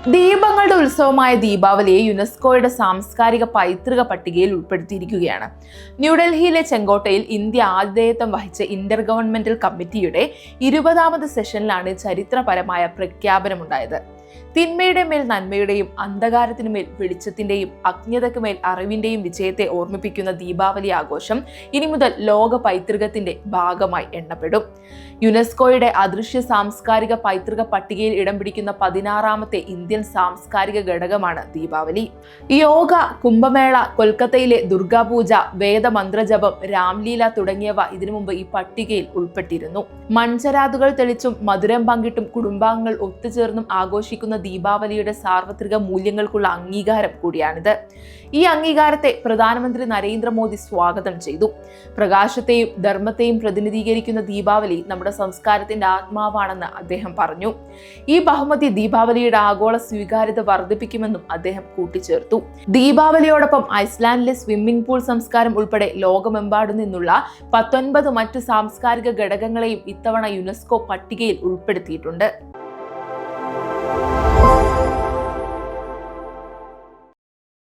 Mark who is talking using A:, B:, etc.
A: ദീപങ്ങളുടെ ഉത്സവമായ ദീപാവലിയെ യുനെസ്കോയുടെ സാംസ്കാരിക പൈതൃക പട്ടികയിൽ ഉൾപ്പെടുത്തിയിരിക്കുകയാണ്. ന്യൂഡൽഹിയിലെ ചെങ്കോട്ടയിൽ ഇന്ത്യ ആതിഥേയത്വം വഹിച്ച ഇന്റർ ഗവൺമെന്റൽ കമ്മിറ്റിയുടെ 20ാമത് സെഷനിലാണ് ചരിത്രപരമായ പ്രഖ്യാപനമുണ്ടായത്. തിന്മയുടെ മേൽ നന്മയുടെയും അന്ധകാരത്തിനു മേൽ വെളിച്ചത്തിന്റെയും അജ്ഞതയ്ക്ക് മേൽ അറിവിന്റെയും വിജയത്തെ ഓർമ്മിപ്പിക്കുന്ന ദീപാവലി ആഘോഷം ഇനി മുതൽ ലോക പൈതൃകത്തിന്റെ ഭാഗമായി എണ്ണപ്പെടും. യുനെസ്കോയുടെ അദൃശ്യ സാംസ്കാരിക പൈതൃക പട്ടികയിൽ ഇടം പിടിക്കുന്ന 16ാമത്തെ ഇന്ത്യൻ സാംസ്കാരിക ഘടകമാണ് ദീപാവലി. യോഗ, കുംഭമേള, കൊൽക്കത്തയിലെ ദുർഗാപൂജ, വേദമന്ത്രജപം, രാംലീല തുടങ്ങിയവ ഇതിനു മുമ്പ് ഈ പട്ടികയിൽ ഉൾപ്പെട്ടിരുന്നു. മൺചരാതുകൾ തെളിച്ചും മധുരം പങ്കിട്ടും കുടുംബാംഗങ്ങൾ ഒത്തുചേർന്നും ആഘോഷിക്കുന്ന ദീപാവലിയുടെ സാർവത്രിക മൂല്യങ്ങൾക്കുള്ള അംഗീകാരം കൂടിയാണിത്. ഈ അംഗീകാരത്തെ പ്രധാനമന്ത്രി നരേന്ദ്രമോദി സ്വാഗതം ചെയ്തു. പ്രകാശത്തെയും ധർമ്മത്തെയും പ്രതിനിധീകരിക്കുന്ന ദീപാവലി നമ്മുടെ സംസ്കാരത്തിന്റെ ആത്മാവാണെന്ന് അദ്ദേഹം പറഞ്ഞു. ഈ ബഹുമതി ദീപാവലിയുടെ ആഗോള സ്വീകാര്യത വർദ്ധിപ്പിക്കുമെന്നും അദ്ദേഹം കൂട്ടിച്ചേർത്തു. ദീപാവലിയോടൊപ്പം ഐസ്ലാൻഡിലെ സ്വിമ്മിംഗ് പൂൾ സംസ്കാരം ഉൾപ്പെടെ ലോകമെമ്പാടു നിന്നുള്ള 19 മറ്റ് സാംസ്കാരിക ഘടകങ്ങളെയും ഇത്തവണ യുനെസ്കോ പട്ടികയിൽ ഉൾപ്പെടുത്തിയിട്ടുണ്ട്.